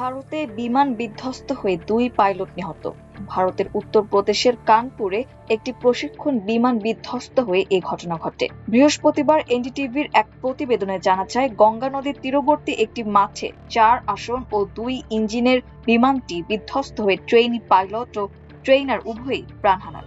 ভারতে বিমান বিধ্বস্ত হয়ে 2 পাইলট নিহত। ভারতের উত্তরপ্রদেশের কানপুরে একটি প্রশিক্ষণ বিমান বিধ্বস্ত হয়ে এই ঘটনা ঘটে। বৃহস্পতিবার এনডিটিভির এক প্রতিবেদনে জানা যায়, গঙ্গা নদীর তীরবর্তী একটি মাঠে 4 আসন ও 2 ইঞ্জিনের বিমানটি বিধ্বস্ত হয়ে ট্রেনি পাইলট ও ট্রেইনার উভয়ই প্রাণ হারান।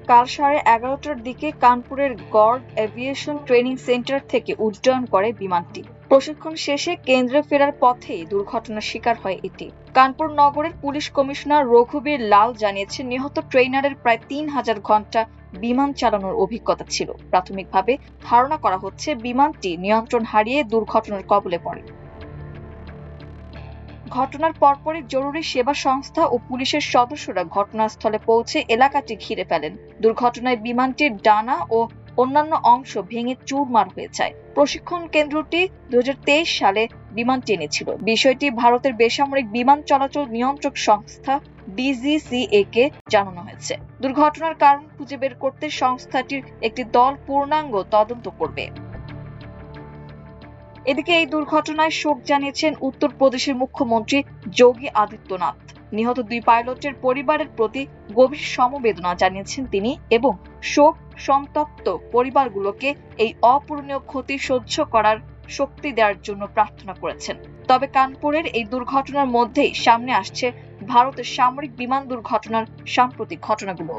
কাল 11:30টার দিকে কানপুরের গর্গ এভিয়েশন ট্রেনিং সেন্টার থেকে উড্ডয়ন করে বিমানটি। প্রশিক্ষণ শেষে কেন্দ্রে ফেরার পথেই দুর্ঘটনার শিকার হয় এটি। কানপুর নগরের পুলিশ কমিশনার রঘুবীর লাল জানিয়েছেন, নিহত ট্রেইনারের প্রায় 3000 ঘন্টা বিমান চালানোর অভিজ্ঞতা ছিল। প্রাথমিকভাবে ধারণা করা হচ্ছে বিমানটি নিয়ন্ত্রণ হারিয়ে দুর্ঘটনার কবলে পড়ে। ঘটনার পরপরই জরুরি সেবা সংস্থা ও পুলিশের সদস্যরা ঘটনাস্থলে পৌঁছে এলাকাটি ঘিরে ফেলেন। দুর্ঘটনায় বিমানটির ডানা ও অন্যান্য অংশ ভেঙে চুরমার হয়ে যায়। প্রশিক্ষণ কেন্দ্রটি 2023 সালে বিমানটি এনেছিল। বিষয়টি ভারতের বেসামরিক বিমান চলাচল নিয়ন্ত্রক সংস্থা ডিজিসিএ কে জানানো হয়েছে। দুর্ঘটনার কারণ খুঁজে বের করতে সংস্থাটির একটি দল পূর্ণাঙ্গ তদন্ত করবে। এদিকে এই দুর্ঘটনায় শোক জানিয়েছেন উত্তরপ্রদেশের মুখ্যমন্ত্রী যোগী আদিত্যনাথ। নিহত 2 পাইলটের পরিবারের প্রতি গভীর সমবেদনা জানিয়েছেন তিনি এবং শোক সন্তপ্ত পরিবারগুলোকে এই অপূরণীয় ক্ষতি সহ্য করার শক্তি দেওয়ার জন্য প্রার্থনা করেছেন। তবে কানপুরের এই দুর্ঘটনার মধ্যেই সামনে আসছে ভারতের সামরিক বিমান দুর্ঘটনার সাম্প্রতিক ঘটনাগুলো।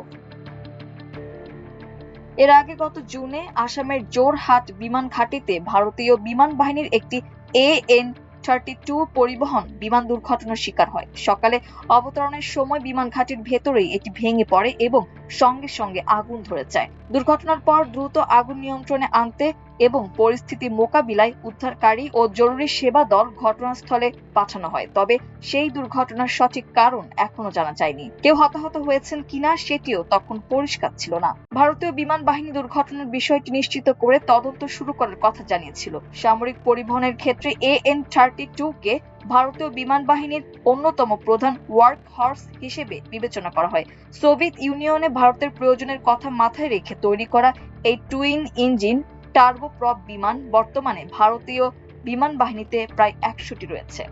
এর আগে গত জুনে আসামের জোরহাট বিমান ঘাঁটিতে ভারতীয় বিমান বাহিনীর একটি AN-32 পরিবহন বিমান দুর্ঘটনার শিকার হয়। সকালে অবতরণের সময় বিমান ঘাঁটির ভেতরেই এটি ভেঙে পড়ে এবং সঙ্গে সঙ্গে আগুন ধরে যায়। দুর্ঘটনার পর দ্রুত আগুন নিয়ন্ত্রণে আনতে এবং পরিস্থিতি মোকাবিলায় উদ্ধারকারী ও জরুরি সেবা দল ঘটনাস্থলে পাঠানো হয়। তবে সেই দুর্ঘটনার সঠিক কারণ এখনো জানা যায়নি। কেউ হতাহত হয়েছেন কিনা সেটিও তখন পরিষ্কার ছিল না। ভারতীয় বিমান বাহিনী দুর্ঘটনার বিষয়টি নিশ্চিত করে তদন্ত শুরু করার কথা জানিয়েছিল। সামরিক পরিবহনের ক্ষেত্রে AN-32 কে ভারতীয় বিমান বাহিনীর অন্যতম প্রধান ওয়ার্ক হর্স হিসেবে বিবেচনা করা হয়। সোভিয়েত ইউনিয়নে ভারতের প্রয়োজনের কথা মাথায় রেখে তৈরি করা এই টুইন ইঞ্জিন টার্বোপ্রপ বিমান বর্তমানে ভারতীয় বিমান বাহিনীতে প্রায় 100টি রয়েছে।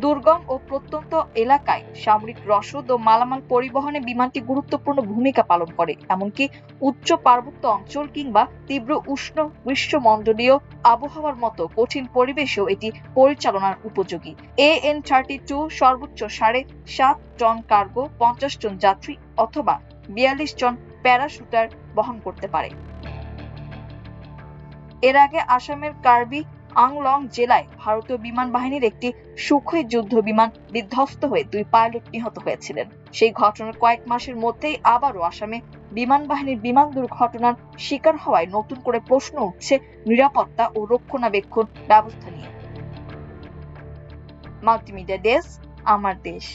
দুর্গম ও প্রত্যন্ত এলাকায় সামরিক রসদ ও মালামাল পরিবহনে বিমানটি গুরুত্বপূর্ণ ভূমিকা পালন করে। এমনকি উচ্চ পার্বত্য অঞ্চল কিংবা তীব্র উষ্ণ গ্রীষ্মমণ্ডলীয় আবহাওয়ার মতো কঠিন পরিবেশেও এটি পরিচালনার উপযোগী। AN-32 সর্বোচ্চ 7.5 টন কার্গো, 50 জন যাত্রী অথবা 42 জন প্যারাশুটার বহন করতে পারে। এর আগে আসামের কার্বি আংলং জেলায় ভারতীয় বিমান বাহিনীর একটি সুখোই যুদ্ধ বিমান বিধ্বস্ত হয়ে 2 পাইলট নিহত হয়েছিলেন। সেই ঘটনার কয়েক মাসের মধ্যেই আবারও আসামে বিমান বাহিনীর বিমান দুর্ঘটনার শিকার হওয়ায় নতুন করে প্রশ্ন উঠছে নিরাপত্তা ও রক্ষণাবেক্ষণ ব্যবস্থা নিয়ে। মাল্টিমিডিয়া ডেস্ক, আমার দেশ।